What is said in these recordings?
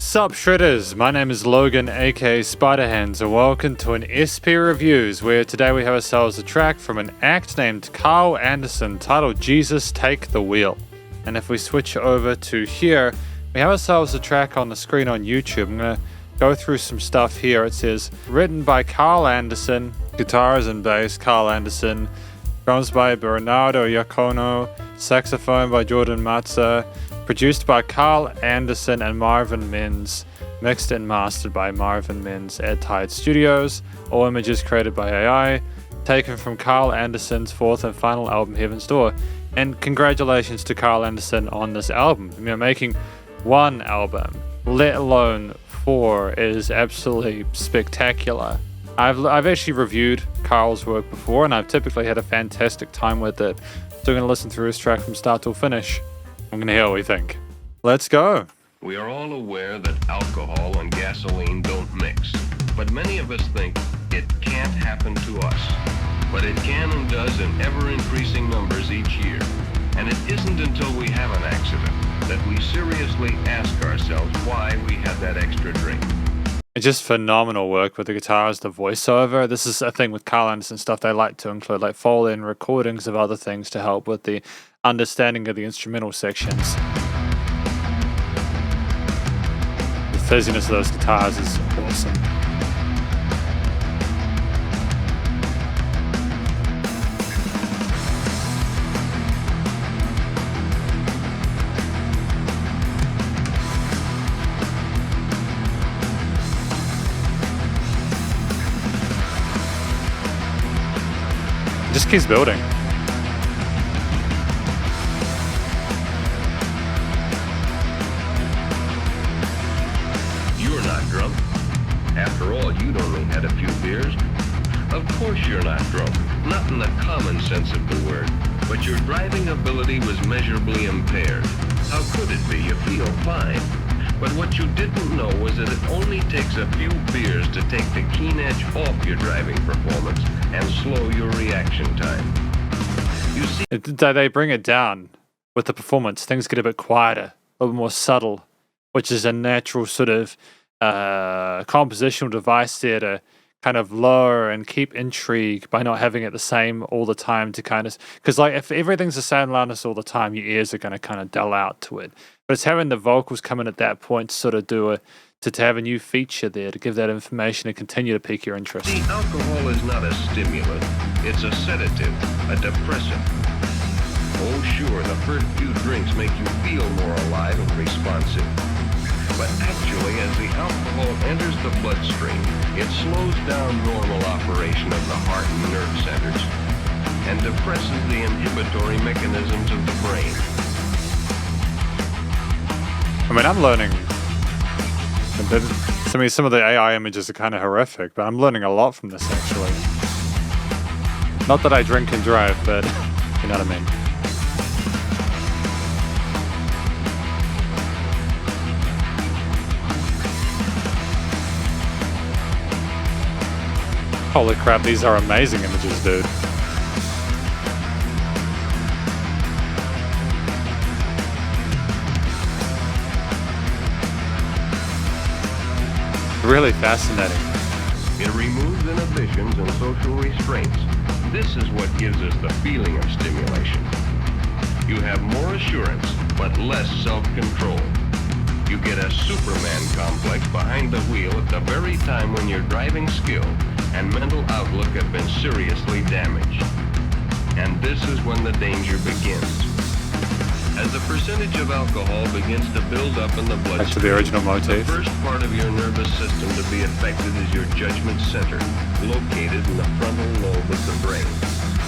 Sup Shredders, my name is Logan aka Spiderhands and welcome to an SP Reviews where today we have ourselves a track from an act named Carl Anderson titled Jesus Take the Wheel. And if we switch over to here, we have ourselves a track on the screen on YouTube. I'm going to go through some stuff here. It says, written by Carl Anderson, guitars and bass Carl Anderson, drums by Bernardo Iacono, saxophone by Jordan Matza, produced by Carl Anderson and Marvin Mins, mixed and mastered by Marvin Mins at Tide Studios, all images created by AI, taken from Carl Anderson's fourth and final album Heaven's Door. And congratulations to Carl Anderson on this album. You know, making one album, let alone four, is absolutely spectacular. I've actually reviewed Carl's work before and I've typically had a fantastic time with it. So I'm going to listen through his track from start till finish. I'm going to hear what we think. Let's go. We are all aware that alcohol and gasoline don't mix, but many of us think it can't happen to us. But it can and does in ever-increasing numbers each year. And it isn't until we have an accident that we seriously ask ourselves why we had that extra drink. It's just phenomenal work with the guitars, the voiceover. This is a thing with Carl Anderson stuff they like to include, like Foley and recordings of other things to help with the understanding of the instrumental sections. The fizziness of those guitars is awesome. Just keeps building. You're not drunk. After all, you'd only had a few beers. Of course you're not drunk. Not in the common sense of the word. But your driving ability was measurably impaired. How could it be? You feel fine. But what you didn't know was that it only takes a few beers to take the keen edge off your driving performance and slow your reaction time. You see, They bring it down with the performance. Things get a bit quieter, a little more subtle, which is a natural sort of compositional device there to kind of lower and keep intrigue by not having it the same all the time to kind of, because like if everything's the same loudness all the time, your ears are going to kind of dull out to it. But it's having the vocals come in at that point to sort of to have a new feature there to give that information and continue to pique your interest. see, alcohol is not a stimulant. It's a sedative, a depressant. Oh sure, the first few drinks make you feel more alive and responsive. But actually, as the alcohol enters the bloodstream, it slows down normal operation of the heart and nerve centers and depresses the inhibitory mechanisms of the brain. I mean, I'm learning. I mean, some of the AI images are kind of horrific, but I'm learning a lot from this actually. Not that I drink and drive, but you know what I mean. Holy crap, these are amazing images, dude. Really fascinating. It removes inhibitions and social restraints. This is what gives us the feeling of stimulation. You have more assurance, but less self-control. You get a Superman complex behind the wheel at the very time when your driving skill and mental outlook have been seriously damaged. And this is when the danger begins. As the percentage of alcohol begins to build up in the bloodstream, Back to the original the motif. first part of your nervous system to be affected is your judgment center, located in the frontal lobe of the brain.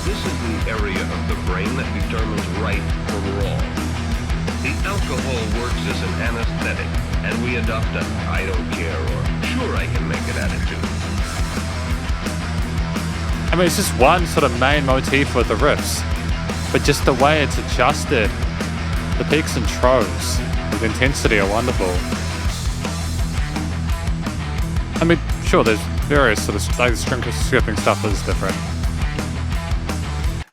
This is the area of the brain that determines right from wrong. The alcohol works as an anesthetic, and we adopt a I don't care or sure I can make it attitude. I mean, it's just one sort of main motif with the riffs, but just the way it's adjusted, the peaks and troughs with intensity are wonderful. I mean, sure, there's various sort of like stripping stuff is different.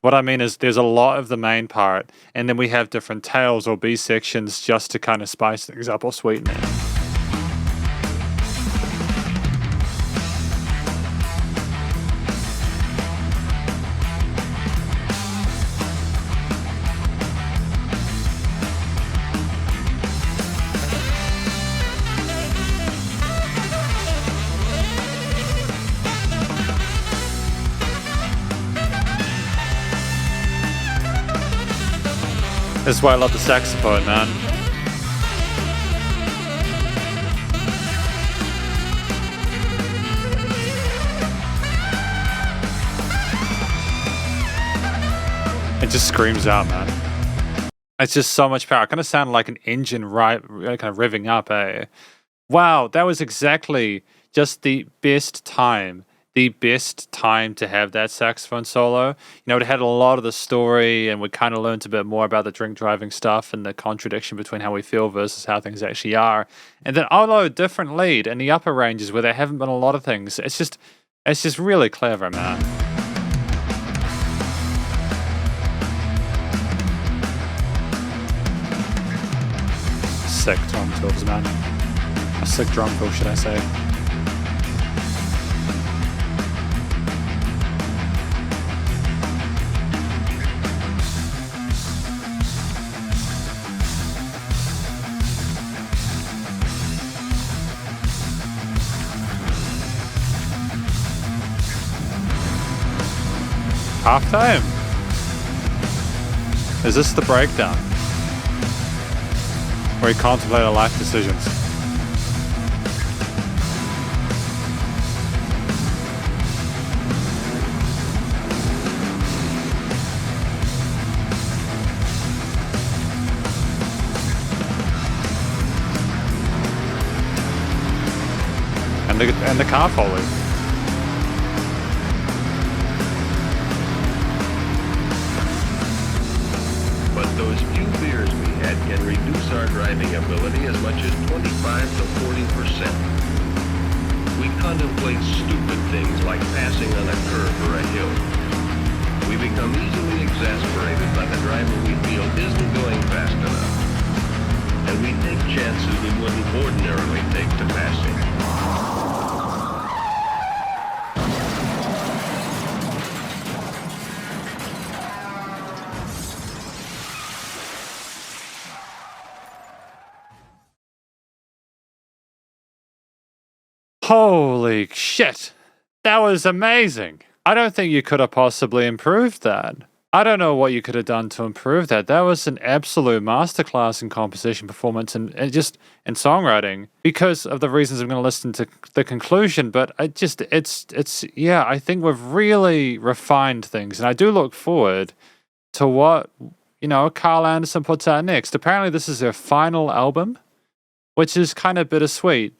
What I mean is there's a lot of the main part, and then we have different tails or B sections just to kind of spice things up or sweeten it. That's why I love the saxophone, man. It just screams out, man. It's just so much power. It kind of sounded like an engine kind of revving up, eh? Wow, that was exactly just the best time. The best time to have that saxophone solo. You know, it had a lot of the story, and we kind of learned a bit more about the drink driving stuff and the contradiction between how we feel versus how things actually are. And then, although different lead in the upper ranges where there haven't been a lot of things, it's just really clever, man. Sick drum fills, man. A sick drum fill, should I say. Halftime? Is this the breakdown? Where he contemplated life decisions? And the car foley. But those few beers we had can reduce our driving ability as much as 25 to 40%. We contemplate stupid things like passing on a curve or a hill. We become easily exasperated by the driver we feel isn't going fast enough. And we take chances we wouldn't ordinarily take to passing. Holy shit. That was amazing. I don't think you could have possibly improved that. I don't know what you could have done to improve that. That was an absolute masterclass in composition, performance, and just in songwriting. Because of the reasons I'm going to listen to the conclusion, but I think we've really refined things, and I do look forward to what Carl Anderson puts out next. Apparently, this is their final album, which is kind of bittersweet.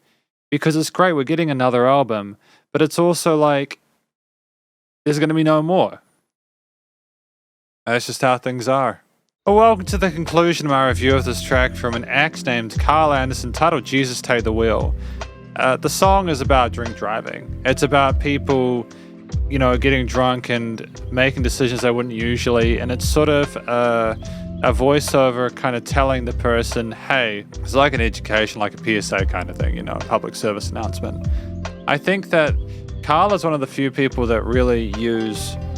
Because it's great, we're getting another album, but it's also like, there's going to be no more. That's just how things are. Well, welcome to the conclusion of my review of this track from an act named Carl Anderson titled Jesus Take the Wheel. The song is about drink driving. It's about people, getting drunk and making decisions they wouldn't usually, and it's sort of a voiceover kind of telling the person, hey, it's like an education, like a PSA kind of thing, a public service announcement. I think that Carl is one of the few people that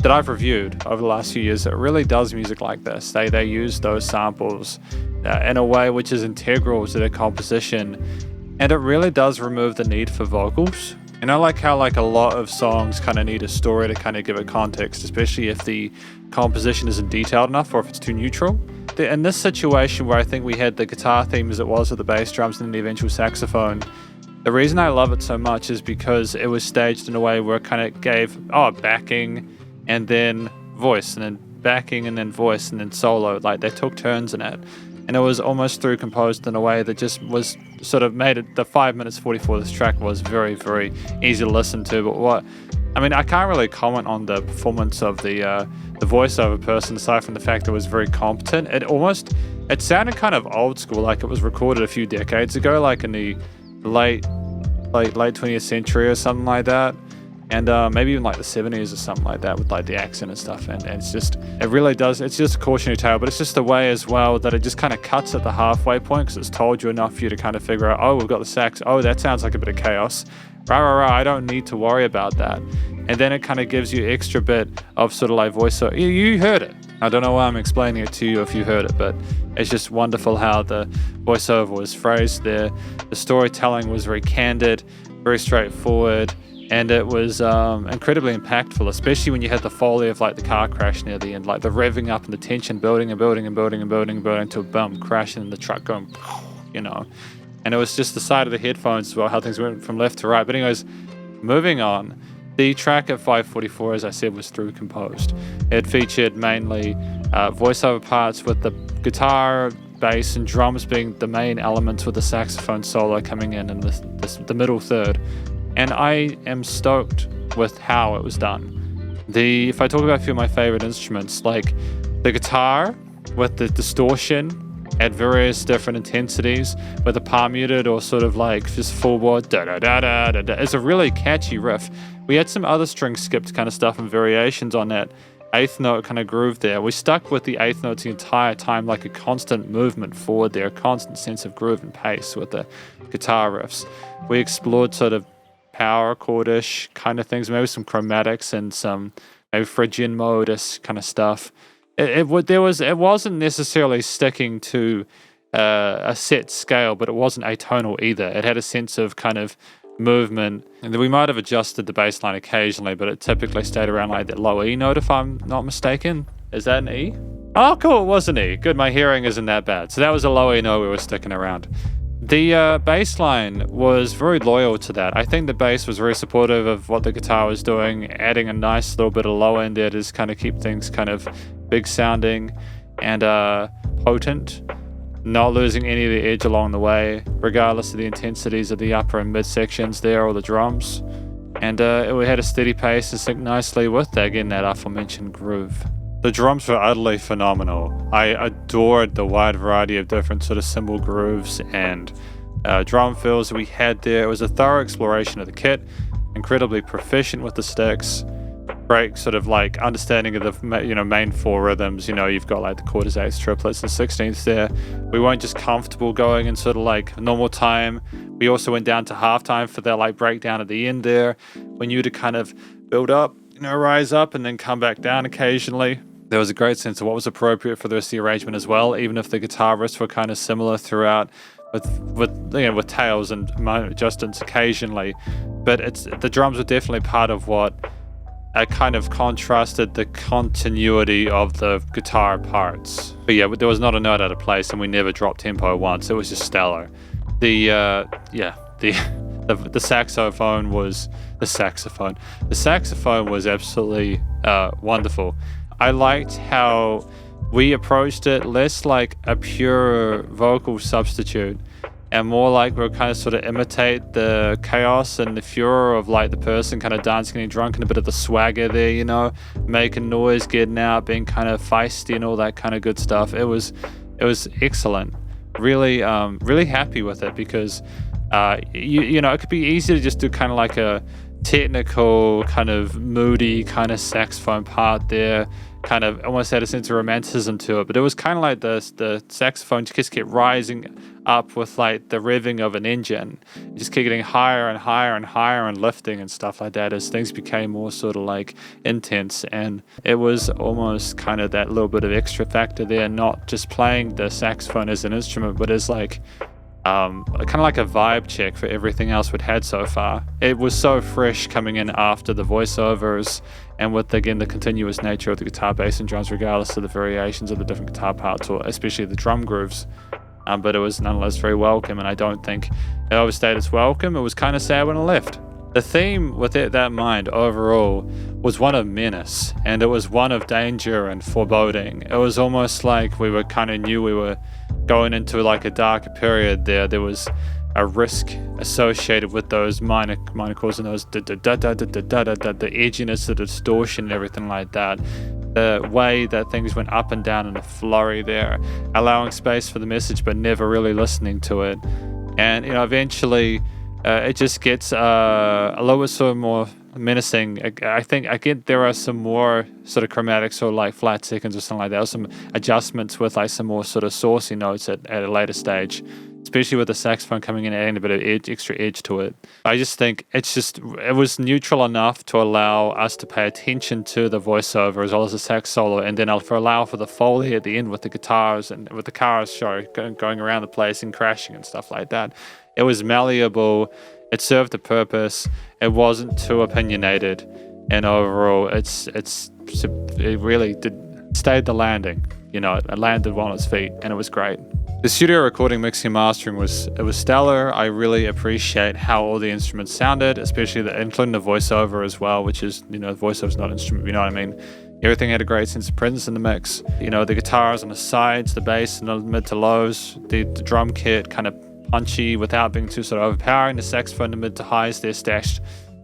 I've reviewed over the last few years that really does music like this. They use those samples in a way which is integral to their composition, and it really does remove the need for vocals. Like how a lot of songs kind of need a story to kind of give it context, especially if the composition isn't detailed enough or if it's too neutral. In this situation where I think we had the guitar theme as it was with the bass drums and then the eventual saxophone, the reason I love it so much is because it was staged in a way where it kind of gave backing and then voice and then backing and then voice and then solo. Like they took turns in it. And it was almost through composed in a way that just was sort of made it, the 5 minutes 44 of this track was very, very easy to listen to. But I can't really comment on the performance of the voiceover person aside from the fact that it was very competent. It sounded kind of old school, like it was recorded a few decades ago, like in the late 20th century or something like that. And maybe even like the 70s or something like that with like the accent and stuff. And it's just a cautionary tale, but it's just the way as well that it just kind of cuts at the halfway point because it's told you enough for you to kind of figure out, oh, we've got the sax. Oh, that sounds like a bit of chaos. Rah, I don't need to worry about that. And then it kind of gives you extra bit of sort of like voiceover. You heard it. I don't know why I'm explaining it to you if you heard it, but it's just wonderful how the voiceover was phrased there. The storytelling was very candid, very straightforward. And it was incredibly impactful, especially when you had the foley of like the car crash near the end, like the revving up and the tension building and building and building and building and building until boom, crashing and the truck going, you know. And it was just the side of the headphones as well, how things went from left to right. But anyways, moving on. The track at 5:44, as I said, was through composed. It featured mainly voiceover parts with the guitar, bass, and drums being the main elements, with the saxophone solo coming in the middle third. And I am stoked with how it was done. If I talk about a few of my favorite instruments, like the guitar with the distortion at various different intensities, with the palm muted or sort of like just full bore da da da da da da. It's a really catchy riff. We had some other string skipped kind of stuff and variations on that eighth note kind of groove there. We stuck with the eighth notes the entire time, like a constant movement forward there, a constant sense of groove and pace with the guitar riffs. We explored sort of power chordish kind of things, maybe some chromatics and some maybe Phrygian mode-ish kind of stuff. It wasn't necessarily sticking to a set scale, but it wasn't atonal either. It had a sense of kind of movement, and then we might have adjusted the bass line occasionally, but it typically stayed around like that low E note, if I'm not mistaken. Is that an E? Oh, cool, it was an E. Good, my hearing isn't that bad. So that was a low E note we were sticking around. The bass line was very loyal to that. I think the bass was very supportive of what the guitar was doing, adding a nice little bit of low end there to just kind of keep things kind of big sounding and potent, not losing any of the edge along the way, regardless of the intensities of the upper and mid sections there or the drums. And we had a steady pace and synced nicely with that, again, that aforementioned groove. The drums were utterly phenomenal. I adored the wide variety of different sort of cymbal grooves and drum fills we had there. It was a thorough exploration of the kit, incredibly proficient with the sticks, great sort of like understanding of the main four rhythms. You've got like the quarters, eighths, triplets, and sixteenths there. We weren't just comfortable going in sort of like normal time. We also went down to halftime for that like breakdown at the end there. We knew to kind of build up, rise up and then come back down occasionally. There was a great sense of what was appropriate for the rest of the arrangement as well, even if the guitar riffs were kind of similar throughout, with tails and adjustments occasionally. But the drums were definitely part of what kind of contrasted the continuity of the guitar parts. But yeah, there was not a note out of place, and we never dropped tempo once. It was just stellar. The saxophone was absolutely wonderful. I liked how we approached it less like a pure vocal substitute and more like we're kind of sort of imitate the chaos and the furor of like the person kind of dancing and drunk and a bit of the swagger there, making noise, getting out, being kind of feisty and all that kind of good stuff. It was excellent. Really happy with it because it could be easy to just do kind of like a technical kind of moody kind of saxophone part there, kind of almost had a sense of romanticism to it, but it was kind of like the saxophone just kept rising up with like the revving of an engine. It just kept getting higher and higher and higher and lifting and stuff like that as things became more sort of like intense, and it was almost kind of that little bit of extra factor there, not just playing the saxophone as an instrument but as like kind of like a vibe check for everything else we'd had so far. It was so fresh coming in after the voiceovers and with, again, the continuous nature of the guitar, bass, and drums, regardless of the variations of the different guitar parts, or especially the drum grooves. But it was nonetheless very welcome, and I don't think it overstayed its welcome. It was kind of sad when it left. The theme with that in mind overall was one of menace, and it was one of danger and foreboding. It was almost like we knew we were going into like a darker period there. There was a risk associated with those minor chords and those the edginess, the distortion and everything like that. The way that things went up and down in a flurry there, allowing space for the message but never really listening to it. And eventually it just gets a little bit sort of more menacing. I think there are some more sort of chromatics or like flat seconds or something like that, or some adjustments with like some more sort of saucy notes at a later stage, especially with the saxophone coming in and adding a bit of extra edge to it. I just think it was neutral enough to allow us to pay attention to the voiceover as well as the sax solo, and then allow for the foley at the end with the guitars and with the cars going around the place and crashing and stuff like that. It was malleable It served the purpose. It wasn't too opinionated, and overall, it really stayed the landing. You know, it landed well on its feet, and it was great. The studio recording, mixing, and mastering was stellar. I really appreciate how all the instruments sounded, especially including the voiceover as well, which is, you know, voiceover's not an instrument, you know what I mean? Everything had a great sense of presence in the mix. You know, the guitars on the sides, the bass in the mid to lows, the drum kit kind of punchy without being too sort of overpowering. The saxophone in the mid to highs, they're stashed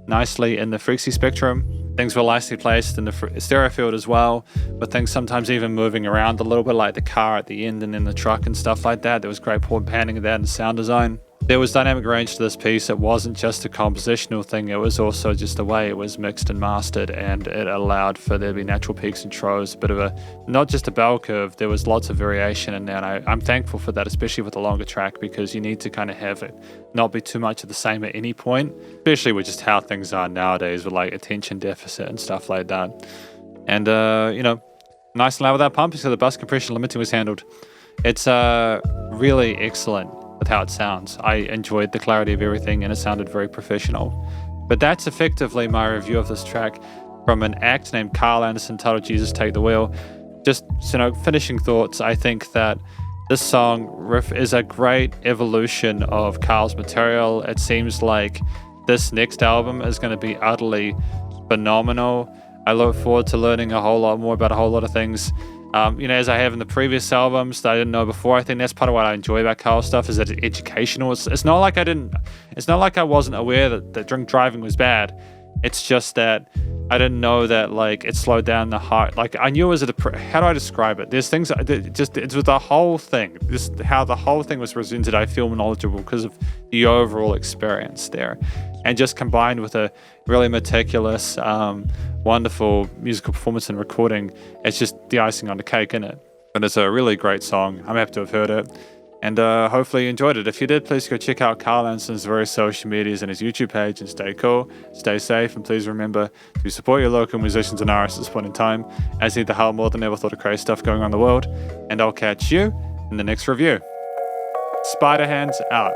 nicely in the frequency spectrum. Things were nicely placed in the stereo field as well, but things sometimes even moving around a little bit, like the car at the end and then the truck and stuff like that. There was great panning of that in the sound design. There was dynamic range to this piece. It wasn't just a compositional thing, it was also just the way it was mixed and mastered, and it allowed for there to be natural peaks and troughs, a bit of a, not just a bell curve, there was lots of variation in there, and I'm thankful for that, especially with a longer track, because you need to kind of have it not be too much of the same at any point, especially with just how things are nowadays with like attention deficit and stuff like that. And you know, nice and loud without pump, so the bus compression limiting was handled. It's really excellent with how it sounds. I enjoyed the clarity of everything, and it sounded very professional. But that's effectively my review of this track from an act named Carl Anderson titled Jesus Take the Wheel. Just, you know, finishing thoughts, I think that this song riff is a great evolution of Carl's material. It seems like this next album is going to be utterly phenomenal. I look forward to learning a whole lot more about a whole lot of things. You know, as I have in the previous albums that I didn't know before. I think that's part of what I enjoy about Carl's stuff, is that it's educational. It's not like I wasn't aware that drink driving was bad. It's just that I didn't know that, like, it slowed down the heart. Like, I knew it was how do I describe it? There's things it's with the whole thing. How the whole thing was presented, I feel knowledgeable because of the overall experience there, and just combined with a really meticulous, wonderful musical performance and recording, it's just the icing on the cake, isn't it? But it's a really great song. I'm happy to have heard it, and hopefully you enjoyed it. If you did, please go check out Carl Anderson's various social medias and his YouTube page, and stay cool, stay safe, and please remember to support your local musicians and artists at this point in time, as need the hell more than ever thought of crazy stuff going on in the world. And I'll catch you in the next review. Spiderhands out.